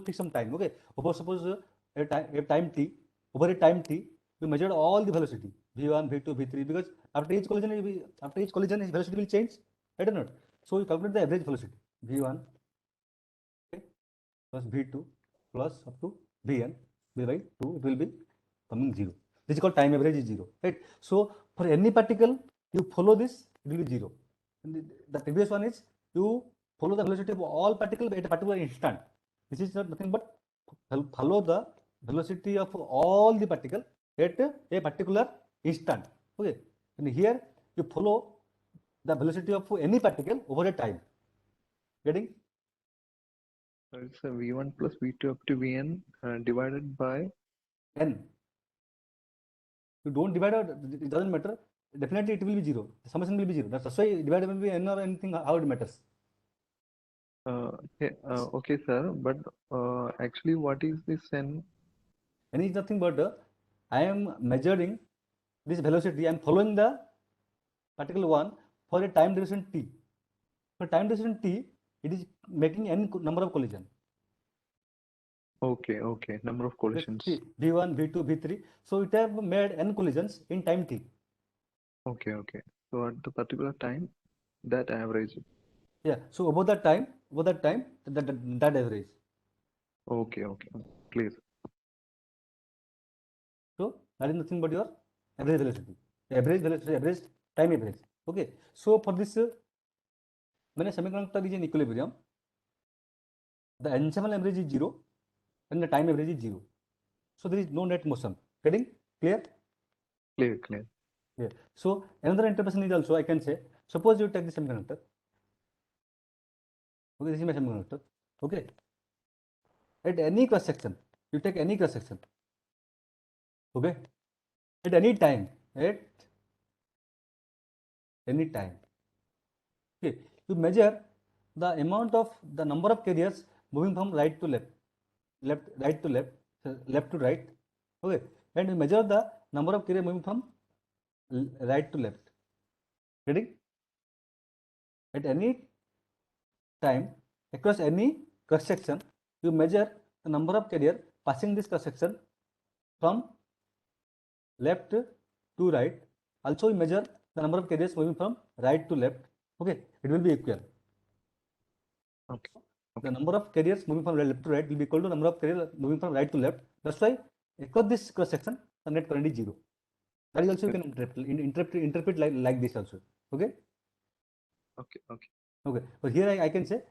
[SPEAKER 1] take some time. Okay. Suppose a time t, over a time t, we measured all the velocity v1, v2, v3, because after each collision his velocity will change. I don't know. So you calculate the average velocity v1, okay, plus v2 plus up to vn by 2, it will be coming 0. This is called time average is 0. Right. So for any particle, you follow this, it will be 0. And the previous one is you follow the velocity of all particles at a particular instant. This is not nothing but follow the velocity of all the particle at a particular instant. Okay. And here you follow the velocity of any particle over a time. Getting?
[SPEAKER 3] So it's a V1 plus V2 up to Vn divided by
[SPEAKER 1] N. You don't divide out, it doesn't matter. Definitely it will be 0. The summation will be 0. That's why divided by n or anything, how it matters.
[SPEAKER 3] okay, sir, but actually what is this n?
[SPEAKER 1] N is nothing but I am measuring this velocity. I am following the particle 1 for a time duration t. For time duration t, it is making n number of collision.
[SPEAKER 3] Okay, number of collisions.
[SPEAKER 1] V1, V2, V3. So it have made n collisions in time t.
[SPEAKER 3] Okay. So at the particular time, that average.
[SPEAKER 1] Yeah. So above that time, that average.
[SPEAKER 3] Okay, clear.
[SPEAKER 1] So that is nothing but your average velocity. Average time average. Okay. So for this, when a semiconductor is in equilibrium, the ensemble average is 0 and the time average is 0. So there is no net motion. Getting clear?
[SPEAKER 3] Clear.
[SPEAKER 1] Yeah. So another interpretation is also, I can say, suppose you take the semiconductor. Okay, this is my semiconductor. Okay. At any cross section, you take any cross section. Okay. At any time. At any time. Okay. You measure the amount of the number of carriers moving from right to left, right to left, left to right. Okay. And you measure the number of carriers moving from right to left. Getting? At any time across any cross section, you measure the number of carrier passing this cross section from left to right. Also, we measure the number of carriers moving from right to left. Okay, it will be equal.
[SPEAKER 3] Okay.
[SPEAKER 1] The number of carriers moving from left to right will be equal to number of carriers moving from right to left. That's why across this cross section, the net current is zero. That is also you can interpret like this also. Okay.
[SPEAKER 3] Okay.
[SPEAKER 1] Okay. So here I can say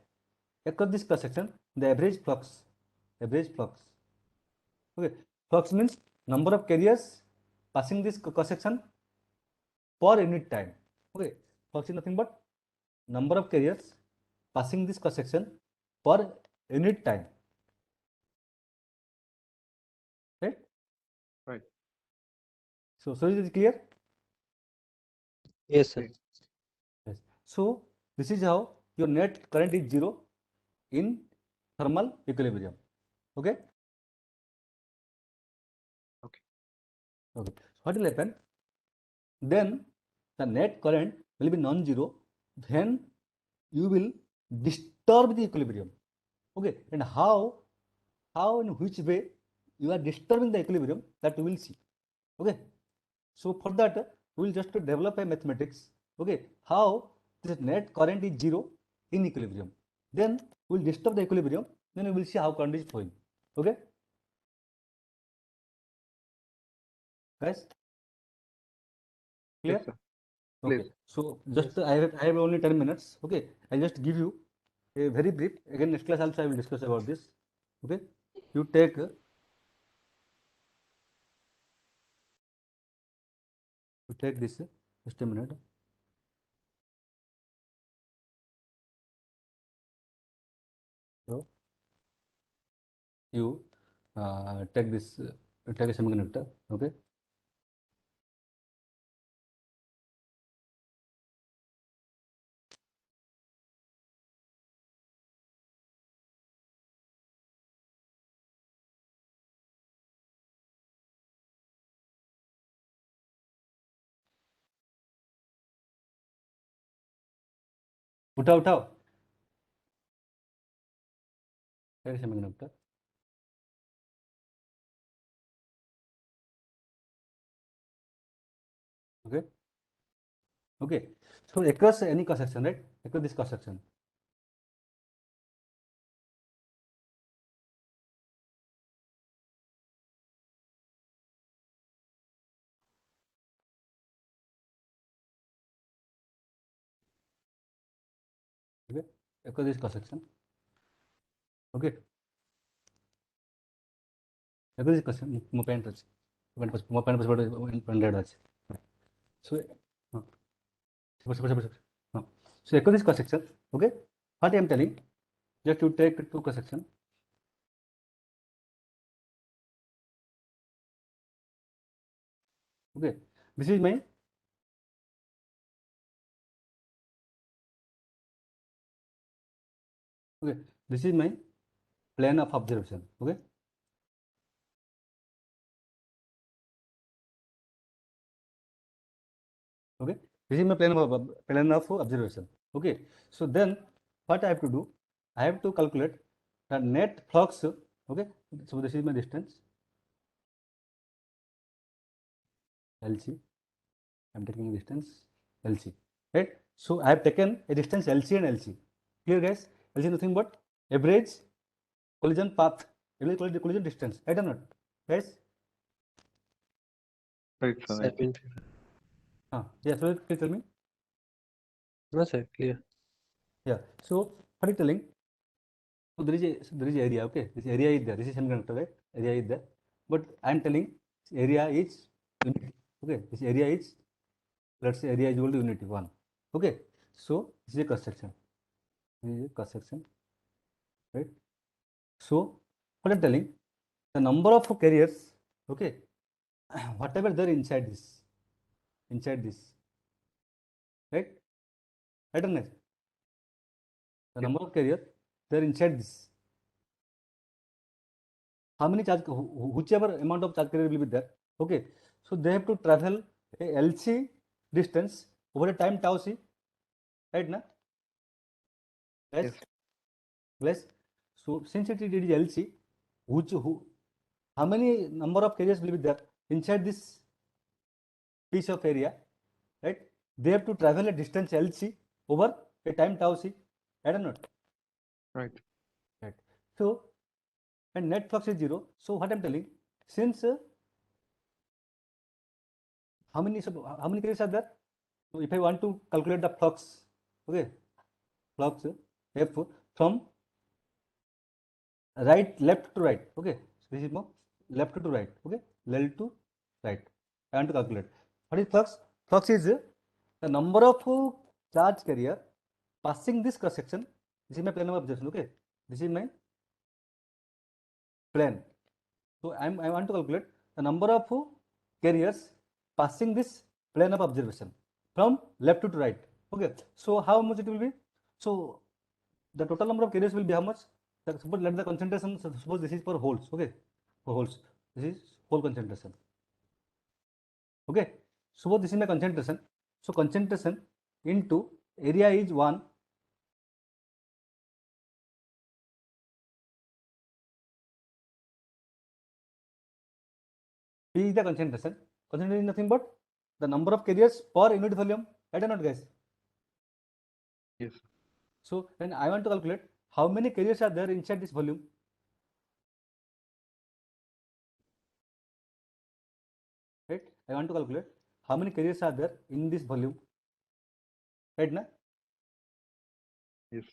[SPEAKER 1] across this cross section, the average flux. Okay. Flux means number of carriers passing this cross section per unit time. Okay. Flux is nothing but number of carriers passing this cross section per unit time. Right. So is it clear?
[SPEAKER 2] Yes, sir.
[SPEAKER 1] Yes. So this is how your net current is zero in thermal equilibrium. Okay. What will happen? Then the net current will be non-zero when you will disturb the equilibrium. Okay. And how in which way you are disturbing the equilibrium, that we will see. Okay. So for that we will just develop a mathematics. Okay. How this net current is zero in equilibrium. Then we will disturb the equilibrium. Then we will see how current is flowing. Okay. Guys. Clear?
[SPEAKER 3] Yes, sir.
[SPEAKER 1] Okay. So just I have only 10 minutes. Okay. I'll just give you a very brief. Again, next class also I will discuss about this. Okay. You take this. Just a minute. So you take this. Take a semiconductor. Okay. उठाओ take a semiconductor. Okay. So across any cross section, right? Across this cross section. Okay. Across this cross section. Okay. Across this cross section. ମୋ pant ଅଛି. ମୋ pant ପଛପଟେ red ଅଛି. So so across this cross section. Okay. What I am telling, just you take two cross section. Okay. This is my plane of observation. Okay. Okay. This is my plane of observation. Okay. So then what I have to do? I have to calculate the net flux. Okay. So this is my distance LC. I am taking a distance LC. Right. So I have taken a distance LC and LC. Clear, guys? LC is nothing but average collision path. Average collision distance. Right or not, guys?
[SPEAKER 3] Right, sir.
[SPEAKER 2] Salient.
[SPEAKER 1] Yeah. So please tell me.
[SPEAKER 2] No, sir. Clear.
[SPEAKER 1] Yeah. So what are you telling? So there is area. Okay. This area is there. This is semiconductor, right? Area is there. But I am telling area is unit. Okay, this area is, let's say area is equal to unity 1. Okay, so this is a cross section. This is a cross section, right? So what I'm telling, the number of carriers, okay, whatever there inside this, right? Right or not? The
[SPEAKER 3] Yes.
[SPEAKER 1] number of carriers there inside this. How many charge, whichever amount of charge carrier will be there, okay, so they have to travel a LC distance over a time tau c, right? Na?
[SPEAKER 3] Yes.
[SPEAKER 1] Less. So since it is LC, how many number of carriers will be there inside this piece of area, right? They have to travel a distance LC over a time tau c, right or not?
[SPEAKER 3] Right.
[SPEAKER 1] Right. So, and net flux is 0. So what I'm telling, since how many carriers are there? So if I want to calculate the flux, okay, flux F from left to right, okay. So this is more left to right, okay, left to right. I want to calculate. What is flux? Flux is the number of charge carrier passing this cross section. This is my plane of observation, okay. This is my plane. So I want to calculate the number of carriers passing this plane of observation from left to right. Okay. So how much it will be? So the total number of carriers will be how much? Suppose let the concentration. Suppose this is for holes. Okay, for holes. This is hole concentration. Okay. Suppose this is my concentration. So concentration into area is 1. P is the concentration. Concentration is nothing but the number of carriers per unit volume. Right or not, guys?
[SPEAKER 3] Yes.
[SPEAKER 1] So then I want to calculate how many carriers are there inside this volume. Right? I want to calculate how many carriers are there in this volume. Right? Na?
[SPEAKER 3] Yes.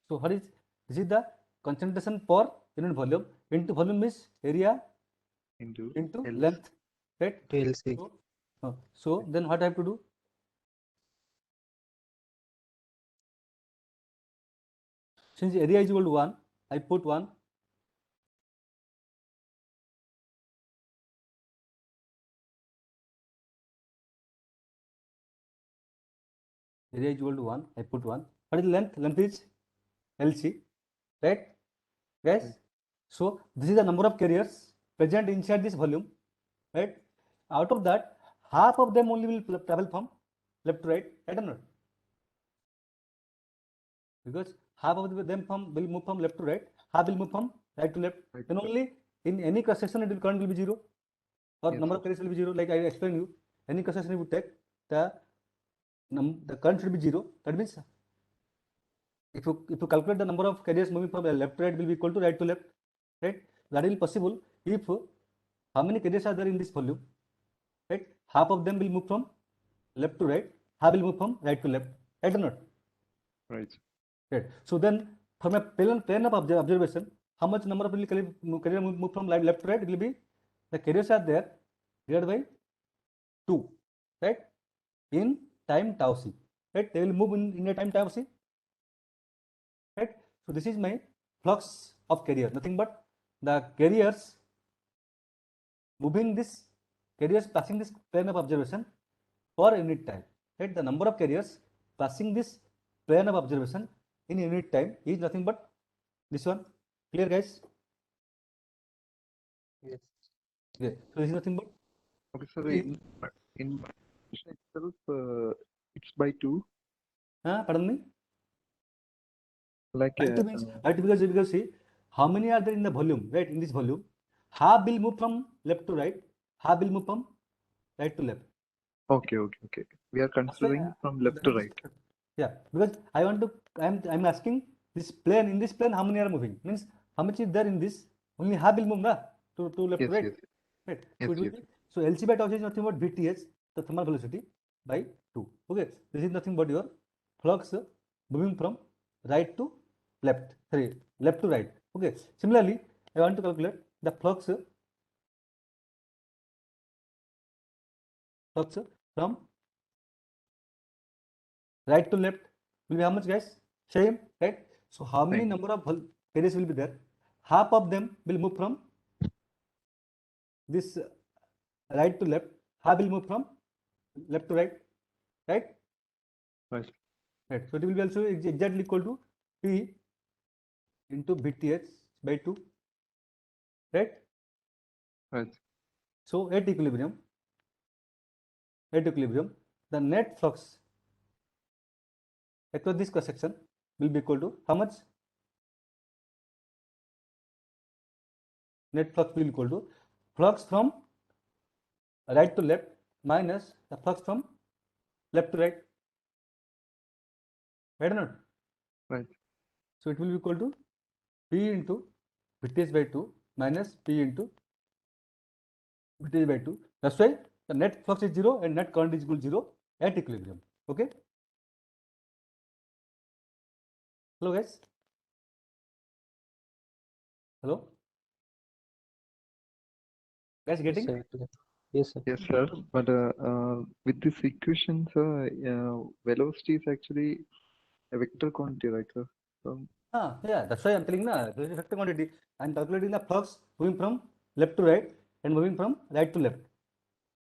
[SPEAKER 1] So what is this is the concentration per unit volume into volume is area
[SPEAKER 3] Into L.
[SPEAKER 1] length. Right?
[SPEAKER 2] PLC.
[SPEAKER 1] So then what I have to do? Since area is equal to 1, I put 1. Area is equal to 1, I put 1. What is the length? Length is LC, right? Guys?
[SPEAKER 3] Right.
[SPEAKER 1] So this is the number of carriers present inside this volume, right? Out of that, half of them only will travel from left to right, right or not? Because half of them will move from left to right, half will move from right to left.
[SPEAKER 3] Right.
[SPEAKER 1] Then only in any cross section current will be 0, or
[SPEAKER 3] Yes,
[SPEAKER 1] number of carriers will be 0. Like I explained you, any cross section you would take, the current should be 0. That means if you calculate the number of carriers moving from left to right will be equal to right to left, right? That will be possible if how many carriers are there in this volume, right? Half of them will move from left to right, half will move from right to left, right or not?
[SPEAKER 3] Right.
[SPEAKER 1] Right. So then from a plane of observation, how much number of carrier move from left to right? It will be the carriers are there divided by 2, right? In time tau c, right? They will move in a time tau c, right? So this is my flux of carrier, nothing but the carriers moving this, carriers passing this plane of observation per unit time, right? The number of carriers passing this plane of observation in unit time is nothing but this one. Clear, guys?
[SPEAKER 2] Yes.
[SPEAKER 1] Okay. So this is nothing but
[SPEAKER 3] Okay, so in itself, it's by 2.
[SPEAKER 1] pardon me.
[SPEAKER 3] Like
[SPEAKER 1] By 2 means right, because see how many are there in the volume, right? In this volume, half will move from left to right, half will move from right to left.
[SPEAKER 3] okay. We are
[SPEAKER 1] That's why,
[SPEAKER 3] considering from left to right.
[SPEAKER 1] yeah, because I want to, I'm asking this plane, in this plane how many are moving, means how much is there in this, only half will move na, to left
[SPEAKER 3] Yes,
[SPEAKER 1] to right,
[SPEAKER 3] yes,
[SPEAKER 1] right?
[SPEAKER 3] yes,
[SPEAKER 1] So it will
[SPEAKER 3] yes.
[SPEAKER 1] be, so LC by tau is nothing but VTH, the thermal velocity, by 2. Okay, this is nothing but your flux moving from right to left, sorry, left to right. Okay, similarly I want to calculate the flux flux from right to left will be how much, guys? Same, right? So how many
[SPEAKER 3] Same.
[SPEAKER 1] number of carriers will be there? Half of them will move from this right to left, half will move from left to right, right?
[SPEAKER 3] Right.
[SPEAKER 1] Right. So it will be also exactly equal to P into VTH by 2, right?
[SPEAKER 3] Right.
[SPEAKER 1] So at equilibrium, the net flux across this cross section will be equal to how much? Net flux will be equal to flux from right to left minus the flux from left to right. Right or not?
[SPEAKER 3] Right.
[SPEAKER 1] So it will be equal to P into VTH by 2 minus P into VTH by 2. That's why the net flux is 0 and net current is equal to 0 at equilibrium. Okay. Hello, guys. Hello. Guys, getting?
[SPEAKER 2] Sir. Yes, sir.
[SPEAKER 3] Yes, sir. But with this equation, sir, velocity is actually a vector quantity, right, sir? So,
[SPEAKER 1] Yeah, that's why I'm telling na, there is a vector quantity. I'm calculating the flux moving from left to right and moving from right to left.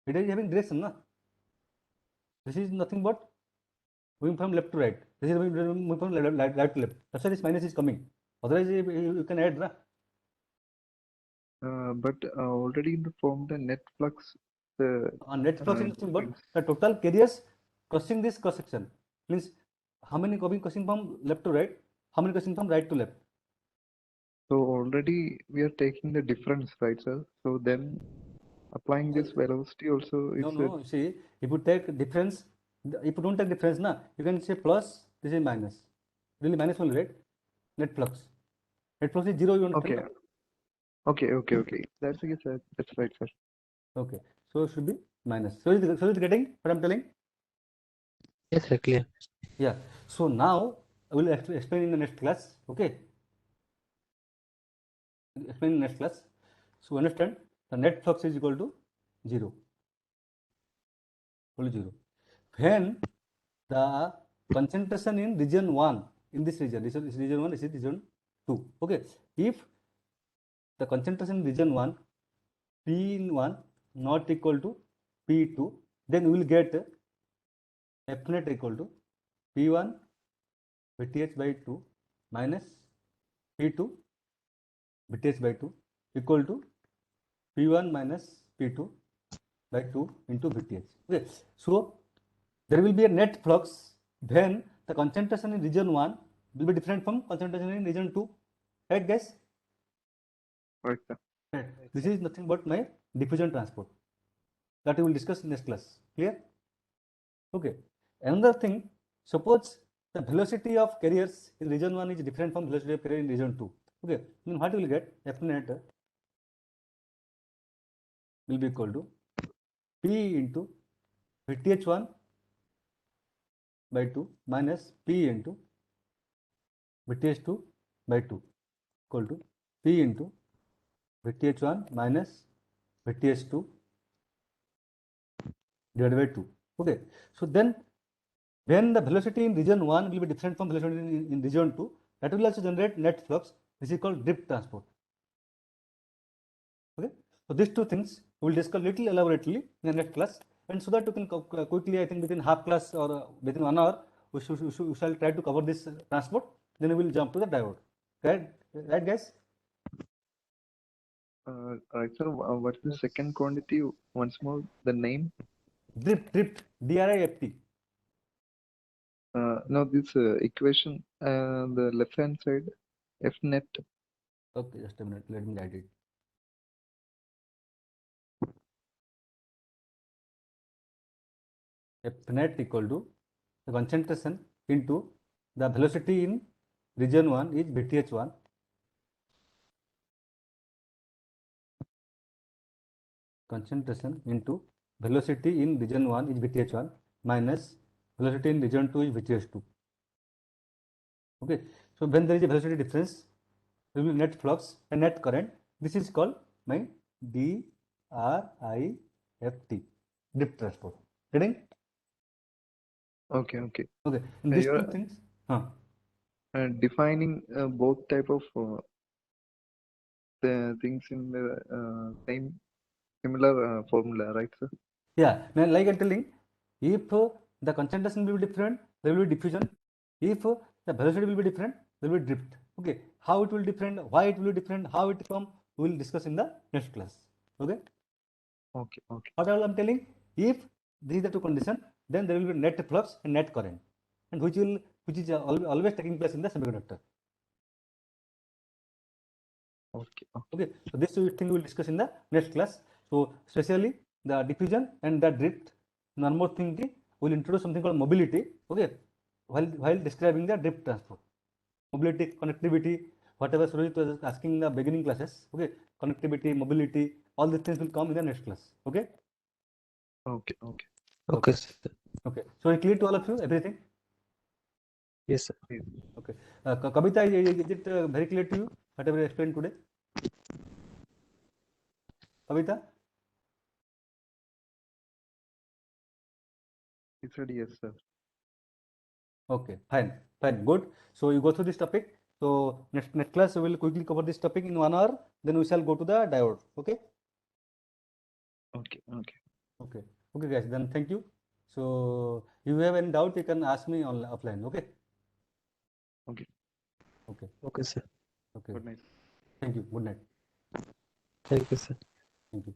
[SPEAKER 1] It is having direction, na? This is nothing but moving from left to right. This is moving from right to left. That's why this minus is coming. Otherwise, you can add, na?
[SPEAKER 3] but already in the form the net flux, the
[SPEAKER 1] Net flux is nothing but
[SPEAKER 3] means
[SPEAKER 1] the total carriers crossing this cross section. Means how many crossing from left to right, how many crossing from right to left.
[SPEAKER 3] so already we are taking the difference, right, sir? So then applying this velocity also, it's
[SPEAKER 1] No, see, if you take difference, if you don't take difference, na, you can say plus, this is minus. Really minus only, right? Net flux. Net flux is 0, you understand?
[SPEAKER 3] okay. Okay. That's okay, sir. That's right, sir.
[SPEAKER 1] Okay. So it should be minus. So is getting what I'm telling?
[SPEAKER 2] Yes, sir. Clear.
[SPEAKER 1] Yeah. So now I will explain in the next class. Okay. Explain in the next class. So understand the net flux is equal to 0. Equal to 0. When the concentration in region 1, in this region, this is region 1, this is region 2. Okay. If the concentration in region 1, P1 not equal to P2, then we will get F net equal to P1 VTH by 2 minus P2 VTH by 2 equal to P1 minus P2 by 2 into VTH. Okay. So there will be a net flux when the concentration in region 1 will be different from concentration in region 2. Right, guys?
[SPEAKER 3] Right, sir.
[SPEAKER 1] Right. This is nothing but my diffusion transport that we will discuss in next class. Clear? Okay. Another thing, suppose the velocity of carriers in region 1 is different from velocity of carrier in region 2. Okay. Then what we will get? F net will be equal to P into VTH1 by 2 minus P into VTH2 by 2 equal to P into VTH1 minus VTH2 divided by 2. Okay. So then when the velocity in region 1 will be different from velocity in region 2, that will also generate net flux. This is called drift transport. Okay. So these two things we will discuss little elaborately in the next class, and so that you can quickly, I think within half class or within 1 hour, we shall try to cover this transport. Then we will jump to the diode. Right, guys?
[SPEAKER 3] Right, sir. What's the second quantity? Once more, the name?
[SPEAKER 1] Drift, DRIFT.
[SPEAKER 3] No, this equation, the left-hand side, F net.
[SPEAKER 1] Okay, just a minute. Let me write it. F net equal to the concentration into the velocity in region 1 is VTH1 concentration into velocity in region 1 is VTH1 minus velocity in region 2 is VTH2. Okay. So when there is a velocity difference, there will be net flux and net current. This is called my DRIFT. drift transport. Getting?
[SPEAKER 3] Okay.
[SPEAKER 1] Okay. In these
[SPEAKER 3] You're
[SPEAKER 1] two things,
[SPEAKER 3] defining both type of the things in the same similar formula, right, sir?
[SPEAKER 1] yeah, now like I'm telling, if the concentration will be different, there will be diffusion. If the velocity will be different, there will be drift. Okay, how it will different, why it will be different, how it come, we will discuss in the next class. Okay.
[SPEAKER 3] Okay.
[SPEAKER 1] What all I'm telling, if these are the two conditions, then there will be net flux and net current, and which is always taking place in the semiconductor. Okay, so this thing we will discuss in the next class. So especially the diffusion and the drift. One more thing, we will introduce something called mobility. Okay, while describing the drift transport, mobility, connectivity, whatever Surajit was asking in the beginning classes. Okay, connectivity, mobility, all these things will come in the next class. Okay.
[SPEAKER 2] Okay, sir.
[SPEAKER 1] Okay. So it clear to all of you everything?
[SPEAKER 2] Yes, sir.
[SPEAKER 1] Okay. Kavita, is it very clear to you whatever I explained today? Kavita?
[SPEAKER 3] He said yes, sir.
[SPEAKER 1] Okay, fine, good. So you go through this topic. So next class we will quickly cover this topic in 1 hour. Then we shall go to the diode. Okay. Okay, guys. Then thank you. So if you have any doubt, you can ask me on offline. Okay.
[SPEAKER 2] Okay, sir.
[SPEAKER 1] Okay.
[SPEAKER 3] Good night.
[SPEAKER 1] Thank you. Good night.
[SPEAKER 2] Thank you, sir.
[SPEAKER 1] Thank you.